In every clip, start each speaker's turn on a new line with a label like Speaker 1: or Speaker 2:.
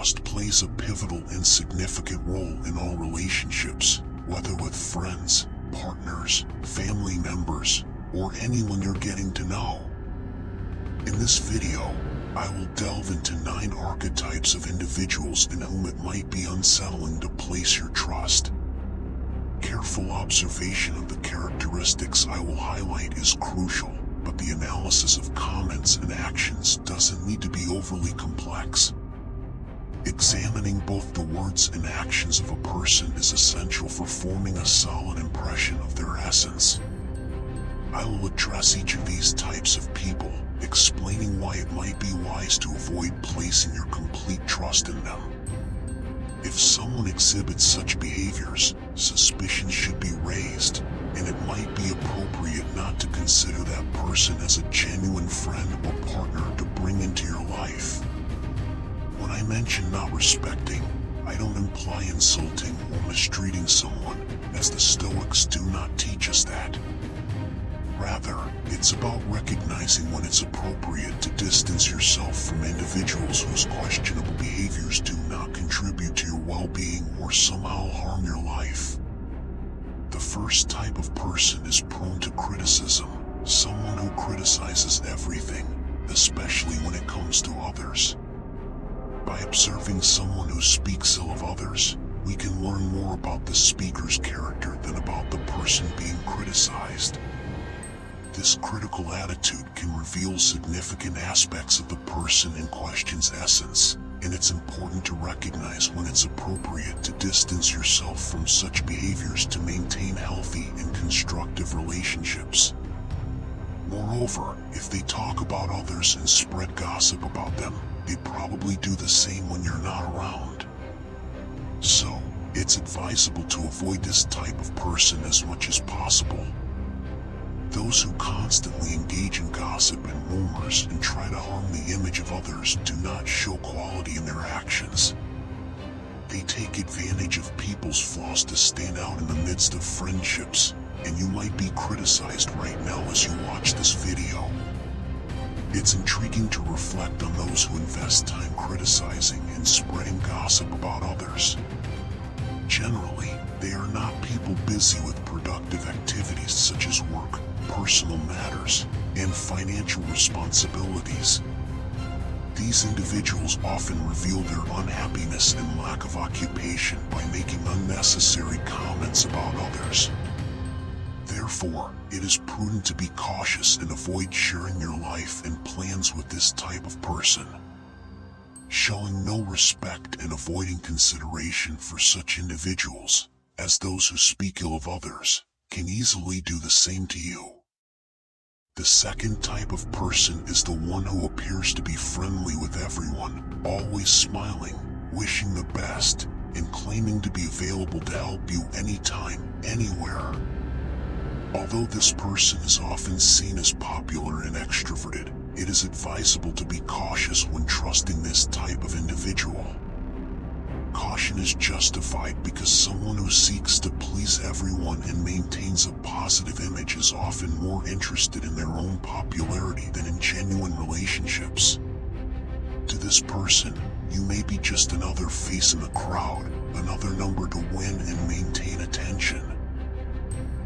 Speaker 1: Trust plays a pivotal and significant role in all relationships, whether with friends, partners, family members, or anyone you're getting to know. In this video, I will delve into 9 archetypes of individuals in whom it might be unsettling to place your trust. Careful observation of the characteristics I will highlight is crucial, but the analysis of comments and actions doesn't need to be overly complex. Examining both the words and actions of a person is essential for forming a solid impression of their essence. I will address each of these types of people, explaining why it might be wise to avoid placing your complete trust in them. If someone exhibits such behaviors, suspicion should be raised, and it might be appropriate not to consider that person as a genuine friend or partner to bring into your life. When I mention not respecting, I don't imply insulting or mistreating someone, as the Stoics do not teach us that. Rather, it's about recognizing when it's appropriate to distance yourself from individuals whose questionable behaviors do not contribute to your well-being or somehow harm your life. The first type of person is prone to criticism, someone who criticizes everything, especially when it comes to others. By observing someone who speaks ill of others, we can learn more about the speaker's character than about the person being criticized. This critical attitude can reveal significant aspects of the person in question's essence, and it's important to recognize when it's appropriate to distance yourself from such behaviors to maintain healthy and constructive relationships. Moreover, if they talk about others and spread gossip about them, they probably do the same when you're not around. So, it's advisable to avoid this type of person as much as possible. Those who constantly engage in gossip and rumors and try to harm the image of others do not show quality in their actions. They take advantage of people's flaws to stand out in the midst of friendships, and you might be criticized right now as you watch this video. It's intriguing to reflect on those who invest time criticizing and spreading gossip about others. Generally, they are not people busy with productive activities such as work, personal matters, and financial responsibilities. These individuals often reveal their unhappiness and lack of occupation by making unnecessary comments about others. Therefore, it is prudent to be cautious and avoid sharing your life and plans with this type of person. Showing no respect and avoiding consideration for such individuals, as those who speak ill of others, can easily do the same to you. The second type of person is the one who appears to be friendly with everyone, always smiling, wishing the best, and claiming to be available to help you anytime, anywhere. Although this person is often seen as popular and extroverted, it is advisable to be cautious when trusting this type of individual. Caution is justified because someone who seeks to please everyone and maintains a positive image is often more interested in their own popularity than in genuine relationships. To this person, you may be just another face in the crowd, another number to win and maintain attention.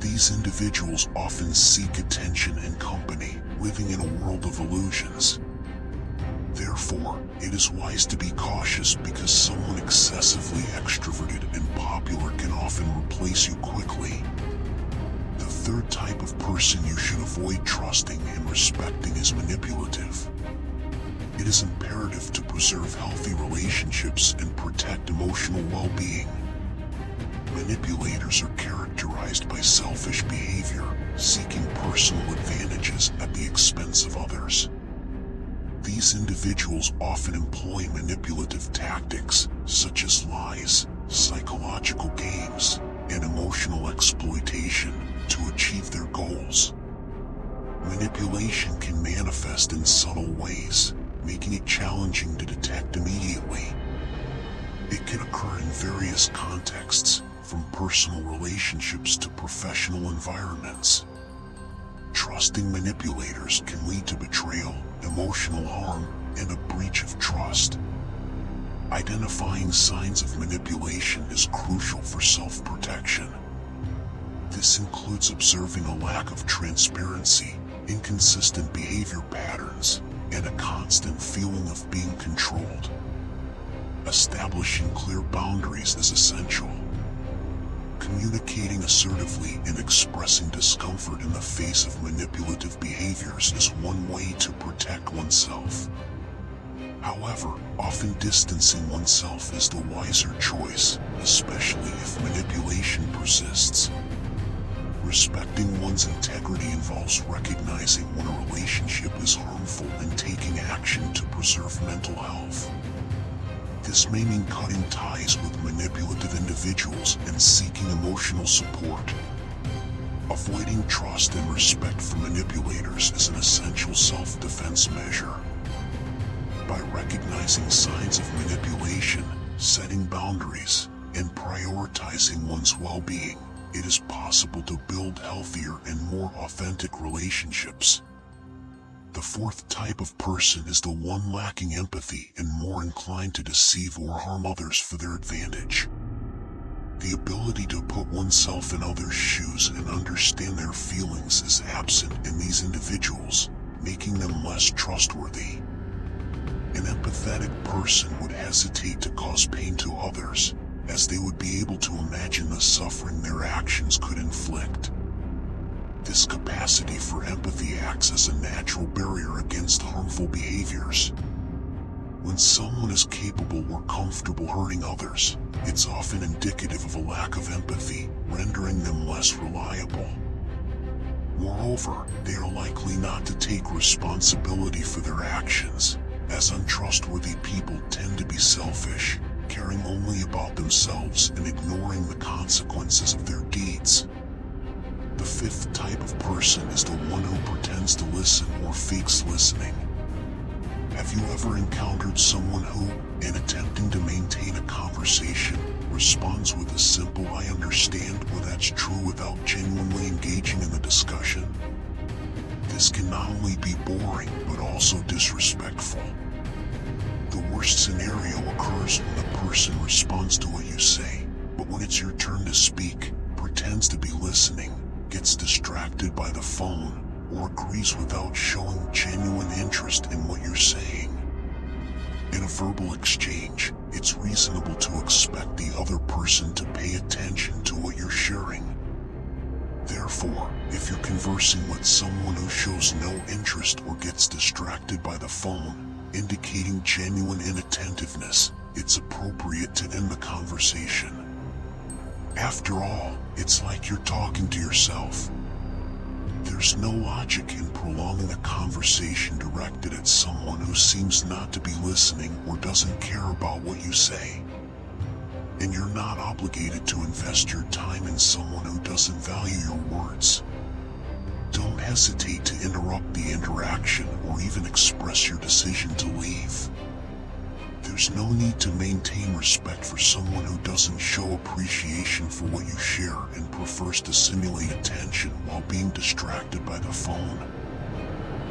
Speaker 1: These individuals often seek attention and company, living in a world of illusions. Therefore, it is wise to be cautious because someone excessively extroverted and popular can often replace you quickly. The third type of person you should avoid trusting and respecting is manipulative. It is imperative to preserve healthy relationships and protect emotional well-being. Manipulators are characterized by selfish behavior, seeking personal advantages at the expense of others. These individuals often employ manipulative tactics, such as lies, psychological games, and emotional exploitation, to achieve their goals. Manipulation can manifest in subtle ways, making it challenging to detect immediately. It can occur in various contexts, from personal relationships to professional environments. Trusting manipulators can lead to betrayal, emotional harm, and a breach of trust. Identifying signs of manipulation is crucial for self-protection. This includes observing a lack of transparency, inconsistent behavior patterns, and a constant feeling of being controlled. Establishing clear boundaries is essential. Communicating assertively and expressing discomfort in the face of manipulative behaviors is one way to protect oneself. However, often distancing oneself is the wiser choice, especially if manipulation persists. Respecting one's integrity involves recognizing when a relationship is harmful and taking action to preserve mental health. This may mean cutting ties with manipulative individuals and seeking emotional support. Avoiding trust and respect for manipulators is an essential self-defense measure. By recognizing signs of manipulation, setting boundaries, and prioritizing one's well-being, it is possible to build healthier and more authentic relationships. The fourth type of person is the one lacking empathy and more inclined to deceive or harm others for their advantage. The ability to put oneself in others' shoes and understand their feelings is absent in these individuals, making them less trustworthy. An empathetic person would hesitate to cause pain to others, as they would be able to imagine the suffering their actions could inflict. This capacity for empathy acts as a natural barrier against harmful behaviors. When someone is capable or comfortable hurting others, it's often indicative of a lack of empathy, rendering them less reliable. Moreover, they are likely not to take responsibility for their actions, as untrustworthy people tend to be selfish, caring only about themselves and ignoring the consequences of their deeds. The fifth type of person is the one who pretends to listen or fakes listening. Have you ever encountered someone who, in attempting to maintain a conversation, responds with a simple "I understand" or "that's true" without genuinely engaging in the discussion? This can not only be boring, but also disrespectful. The worst scenario occurs when the person responds to what you say, but when it's your turn to speak, pretends to be listening, gets distracted by the phone, or agrees without showing genuine interest in what you're saying. In a verbal exchange, it's reasonable to expect the other person to pay attention to what you're sharing. Therefore, if you're conversing with someone who shows no interest or gets distracted by the phone, indicating genuine inattentiveness, it's appropriate to end the conversation. After all, it's like you're talking to yourself. There's no logic in prolonging a conversation directed at someone who seems not to be listening or doesn't care about what you say. And you're not obligated to invest your time in someone who doesn't value your words. Don't hesitate to interrupt the interaction or even express your decision to leave. There's no need to maintain respect for someone who doesn't show appreciation for what you share and prefers to simulate attention while being distracted by the phone.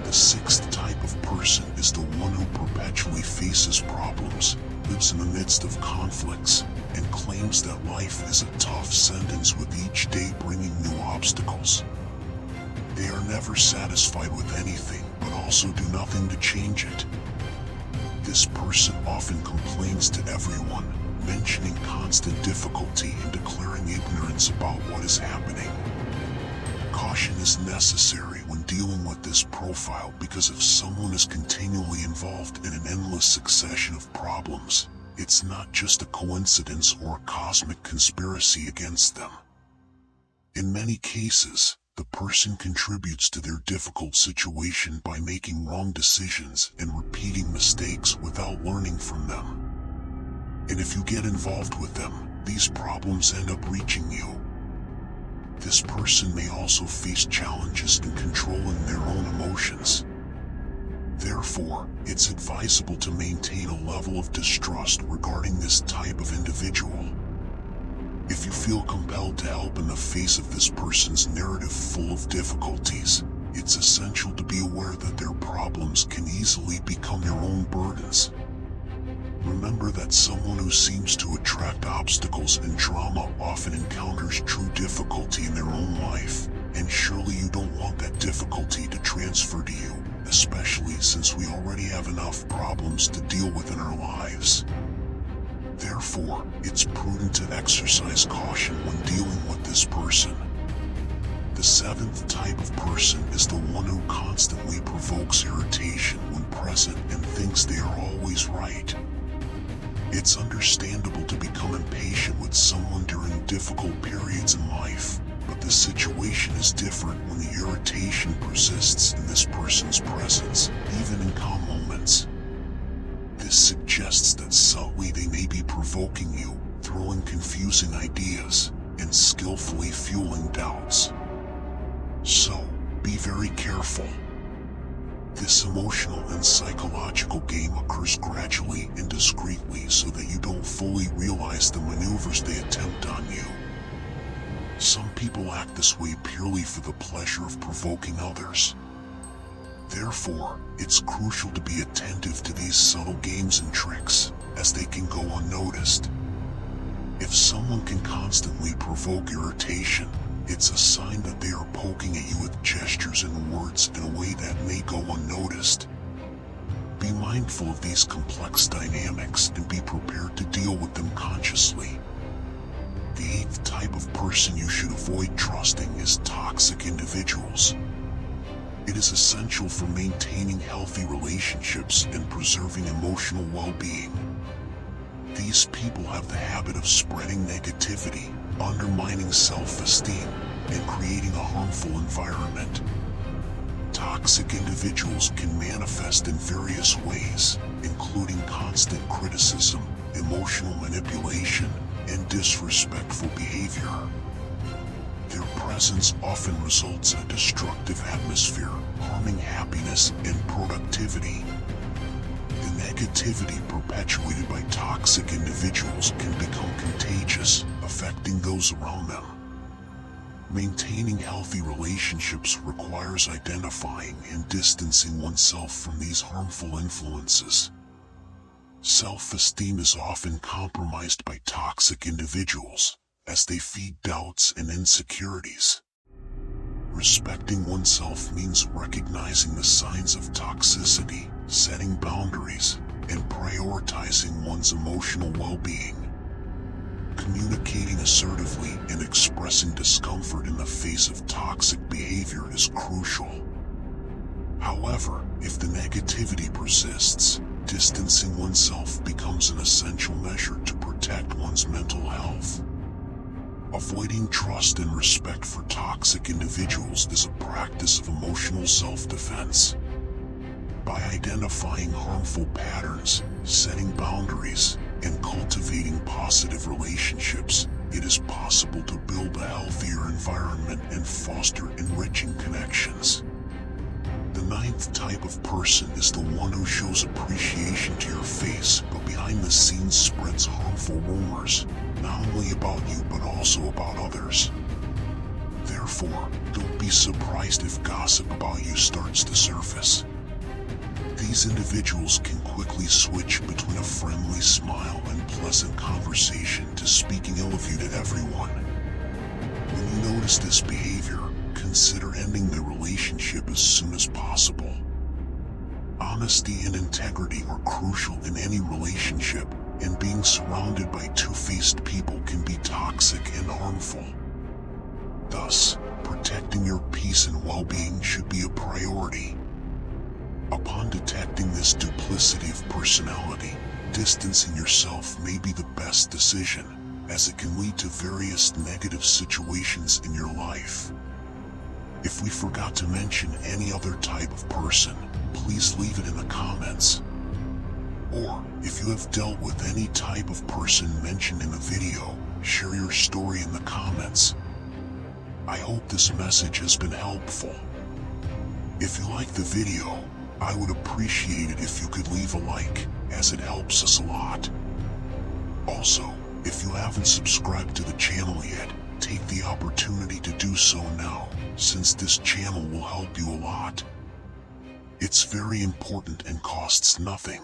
Speaker 1: The sixth type of person is the one who perpetually faces problems, lives in the midst of conflicts, and claims that life is a tough sentence with each day bringing new obstacles. They are never satisfied with anything, but also do nothing to change it. This person often complains to everyone, mentioning constant difficulty and declaring ignorance about what is happening. Caution is necessary when dealing with this profile because if someone is continually involved in an endless succession of problems, it's not just a coincidence or a cosmic conspiracy against them. In many cases, the person contributes to their difficult situation by making wrong decisions and repeating mistakes without learning from them. And if you get involved with them, these problems end up reaching you. This person may also face challenges in controlling their own emotions. Therefore, it's advisable to maintain a level of distrust regarding this type of individual. If you feel compelled to help in the face of this person's narrative full of difficulties, it's essential to be aware that their problems can easily become your own burdens. Remember that someone who seems to attract obstacles and drama often encounters true difficulty in their own life, and surely you don't want that difficulty to transfer to you, especially since we already have enough problems to deal with in our lives. Therefore, it's prudent to exercise caution when dealing with this person. The seventh type of person is the one who constantly provokes irritation when present and thinks they are always right. It's understandable to become impatient with someone during difficult periods in life, but the situation is different when the irritation persists in this person's presence, even in calm moments. This suggests that subtly they may be provoking you, throwing confusing ideas, and skillfully fueling doubts. So, be very careful. This emotional and psychological game occurs gradually and discreetly so that you don't fully realize the maneuvers they attempt on you. Some people act this way purely for the pleasure of provoking others. Therefore, it's crucial to be attentive to these subtle games and tricks, as they can go unnoticed. If someone can constantly provoke irritation, it's a sign that they are poking at you with gestures and words in a way that may go unnoticed. Be mindful of these complex dynamics and be prepared to deal with them consciously. The eighth type of person you should avoid trusting is toxic individuals. It is essential for maintaining healthy relationships and preserving emotional well-being. These people have the habit of spreading negativity, undermining self-esteem, and creating a harmful environment. Toxic individuals can manifest in various ways, including constant criticism, emotional manipulation, and disrespectful behavior. Their presence often results in a destructive atmosphere, harming happiness and productivity. The negativity perpetuated by toxic individuals can become contagious, affecting those around them. Maintaining healthy relationships requires identifying and distancing oneself from these harmful influences. Self-esteem is often compromised by toxic individuals, as they feed doubts and insecurities. Respecting oneself means recognizing the signs of toxicity, setting boundaries, and prioritizing one's emotional well-being. Communicating assertively and expressing discomfort in the face of toxic behavior is crucial. However, if the negativity persists, distancing oneself becomes an essential measure to protect one's mental health. Avoiding trust and respect for toxic individuals is a practice of emotional self-defense. By identifying harmful patterns, setting boundaries, and cultivating positive relationships, it is possible to build a healthier environment and foster enriching connections. The ninth type of person is the one who shows appreciation to your face, but behind the scenes spreads harmful rumors, not only about you but also about others. Therefore, don't be surprised if gossip about you starts to surface. These individuals can quickly switch between a friendly smile and pleasant conversation to speaking ill of you to everyone. When you notice this behavior, consider ending the relationship as soon as possible. Honesty and integrity are crucial in any relationship, and being surrounded by two-faced people can be toxic and harmful. Thus, protecting your peace and well-being should be a priority. Upon detecting this duplicity of personality, distancing yourself may be the best decision, as it can lead to various negative situations in your life. If we forgot to mention any other type of person, please leave it in the comments. Or, if you have dealt with any type of person mentioned in the video, share your story in the comments. I hope this message has been helpful. If you like the video, I would appreciate it if you could leave a like, as it helps us a lot. Also, if you haven't subscribed to the channel yet, take the opportunity to do so now, since this channel will help you a lot. It's very important and costs nothing.